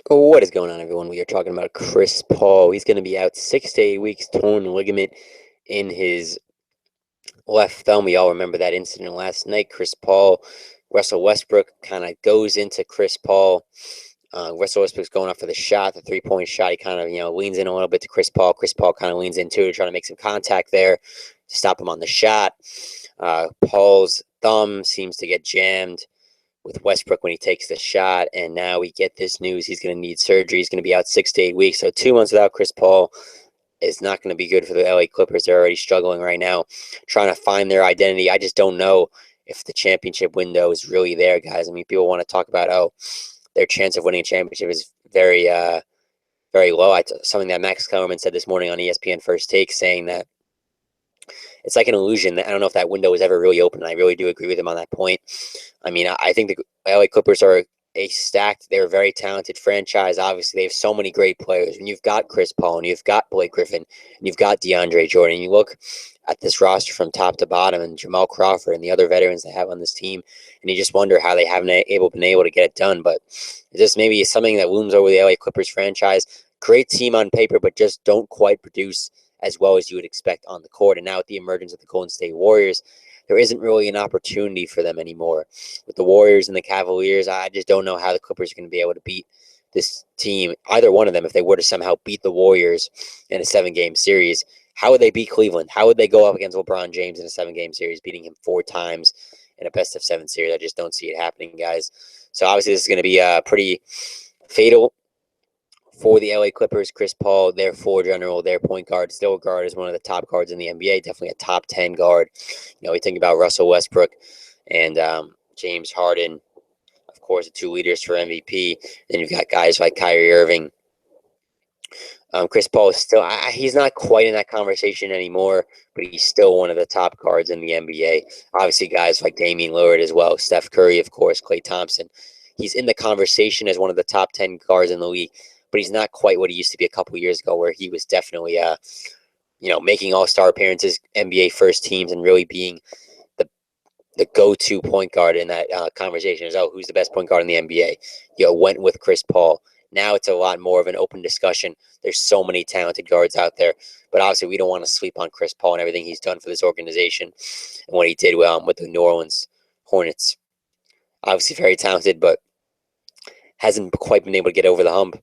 What is going on, everyone? We are talking about Chris Paul. He's going to be out 6 to 8 weeks, torn ligament in his left thumb. We all remember that incident last night. Chris Paul, Russell Westbrook kind of goes into Chris Paul. Russell Westbrook's going up for the shot, the three-point shot. He kind of, leans in a little bit to Chris Paul. Chris Paul kind of leans in too to try to make some contact there to stop him on the shot. Paul's thumb seems to get jammed with Westbrook when he takes the shot, and now we get this news he's going to need surgery. He's going to be out 6 to 8 weeks. So 2 months without Chris Paul is not going to be good for the LA Clippers. They're already struggling right now, trying to find their identity. I just don't know if the championship window is really there, guys. I mean, people want to talk about, their chance of winning a championship is very low. Something that Max Kellerman said this morning on ESPN First Take, saying that it's like an illusion. That I don't know if that window was ever really open. And I really do agree with him on that point. I mean, I think the LA Clippers are they're a very talented franchise. Obviously, they have so many great players. And you've got Chris Paul, and you've got Blake Griffin, and you've got DeAndre Jordan. You look at this roster from top to bottom, and Jamal Crawford and the other veterans they have on this team, and you just wonder how they haven't been able to get it done. But it just maybe something that looms over the LA Clippers franchise. Great team on paper, but just don't quite produce as well as you would expect on the court. And now with the emergence of the Golden State Warriors, there isn't really an opportunity for them anymore. With the Warriors and the Cavaliers, I just don't know how the Clippers are going to be able to beat this team, either one of them, if they were to somehow beat the Warriors in a 7-game series. How would they beat Cleveland? How would they go up against LeBron James in a 7-game series, beating him 4 times in a best-of-7 series? I just don't see it happening, guys. So obviously this is going to be pretty fatal for the LA Clippers. Chris Paul, their floor general, their point guard, still regarded as one of the top guards in the NBA, definitely a top 10 guard. We think about Russell Westbrook and James Harden, of course, the 2 leaders for MVP. Then you've got guys like Kyrie Irving. Chris Paul is still, he's not quite in that conversation anymore, but he's still one of the top guards in the NBA. Obviously, guys like Damian Lillard as well, Steph Curry, of course, Klay Thompson. He's in the conversation as one of the top 10 guards in the league, but he's not quite what he used to be a couple years ago, where he was definitely, making all-star appearances, NBA first teams, and really being the go-to point guard in that conversation. Is, who's the best point guard in the NBA? Went with Chris Paul. Now it's a lot more of an open discussion. There's so many talented guards out there, but obviously we don't want to sleep on Chris Paul and everything he's done for this organization and what he did with the New Orleans Hornets. Obviously very talented, but hasn't quite been able to get over the hump.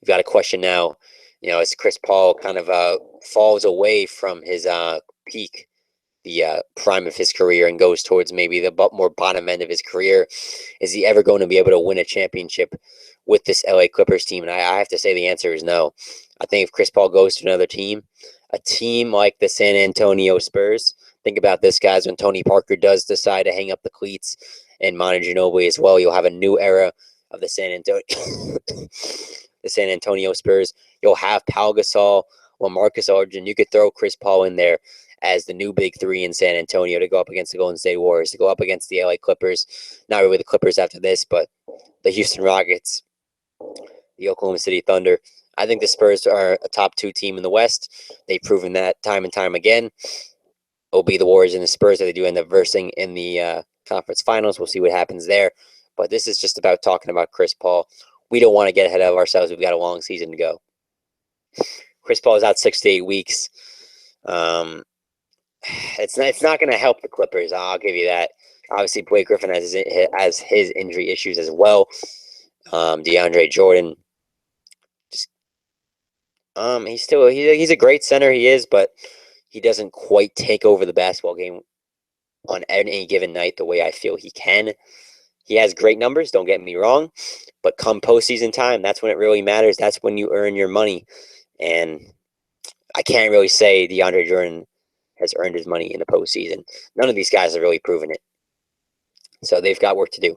You've got a question now, as Chris Paul kind of falls away from his peak, the prime of his career, and goes towards maybe the more bottom end of his career. Is he ever going to be able to win a championship with this LA Clippers team? And I have to say the answer is no. I think if Chris Paul goes to another team, a team like the San Antonio Spurs, think about this, guys, when Tony Parker does decide to hang up the cleats and Manu Ginobili as well, you'll have a new era of the San Antonio Spurs. You'll have Pau Gasol, LaMarcus Aldridge. You could throw Chris Paul in there as the new big 3 in San Antonio to go up against the Golden State Warriors, to go up against the LA Clippers. Not really the Clippers after this, but the Houston Rockets, the Oklahoma City Thunder. I think the Spurs are a top 2 team in the West. They've proven that time and time again. It'll be the Warriors and the Spurs that they do end up versing in the conference finals. We'll see what happens there. But this is just about talking about Chris Paul. We don't want to get ahead of ourselves. We've got a long season to go. Chris Paul is out 6 to 8 weeks. It's not going to help the Clippers. I'll give you that. Obviously, Blake Griffin has his injury issues as well. DeAndre Jordan, he's a great center. He is, but he doesn't quite take over the basketball game on any given night the way I feel he can. He has great numbers, don't get me wrong, but come postseason time, that's when it really matters. That's when you earn your money, and I can't really say DeAndre Jordan has earned his money in the postseason. None of these guys have really proven it, so they've got work to do.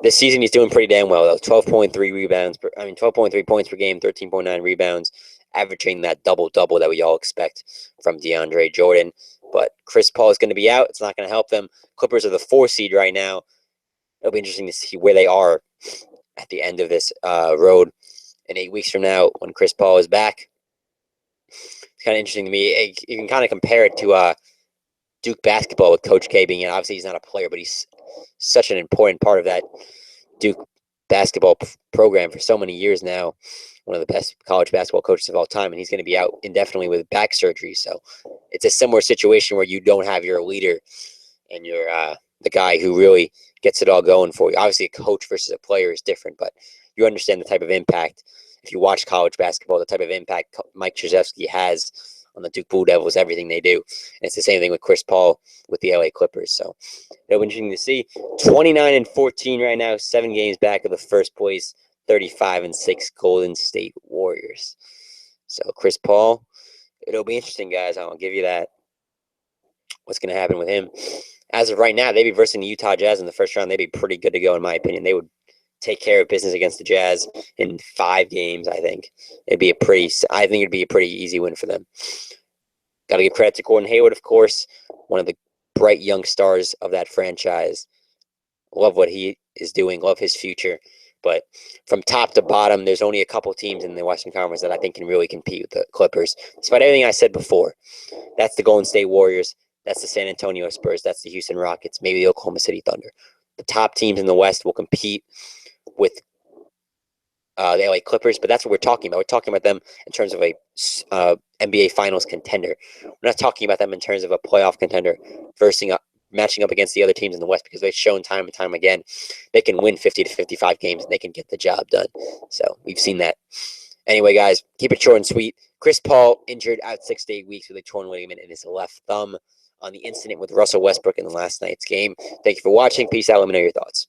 This season, he's doing pretty damn well, though. 12.3 points per game, 13.9 rebounds, averaging that double-double that we all expect from DeAndre Jordan. But Chris Paul is going to be out. It's not going to help them. Clippers are the 4 seed right now. It'll be interesting to see where they are at the end of this road in 8 weeks from now when Chris Paul is back. It's kind of interesting to me. You can kind of compare it to Duke basketball with Coach K being in. Obviously, he's not a player, but he's such an important part of that Duke basketball program for so many years now, one of the best college basketball coaches of all time, and he's going to be out indefinitely with back surgery. So it's a similar situation where you don't have your leader and you're the guy who really gets it all going for you. Obviously, a coach versus a player is different, but you understand the type of impact. If you watch college basketball, the type of impact Mike Krzyzewski has on the Duke Blue Devils, everything they do. And it's the same thing with Chris Paul with the LA Clippers. So it'll be interesting to see. 29-14 right now, 7 games back of the first place, 35-6 Golden State Warriors. So Chris Paul, it'll be interesting, guys. I'll give you that. What's going to happen with him? As of right now, they'd be versing the Utah Jazz in the first round. They'd be pretty good to go, in my opinion. They would take care of business against the Jazz in 5 games, I think. I think it'd be a pretty easy win for them. Got to give credit to Gordon Hayward, of course, one of the bright young stars of that franchise. Love what he is doing, love his future. But from top to bottom, there's only a couple teams in the Western Conference that I think can really compete with the Clippers. Despite everything I said before, that's the Golden State Warriors, that's the San Antonio Spurs, that's the Houston Rockets, maybe the Oklahoma City Thunder. The top teams in the West will compete with the LA Clippers, but that's what we're talking about. We're talking about them in terms of a NBA Finals contender. We're not talking about them in terms of a playoff contender matching up against the other teams in the West, because they've shown time and time again they can win 50 to 55 games and they can get the job done. So we've seen that. Anyway, guys, keep it short and sweet. Chris Paul injured out 6 to 8 weeks with a torn ligament in his left thumb on the incident with Russell Westbrook in the last night's game. Thank you for watching. Peace out. Let me know your thoughts.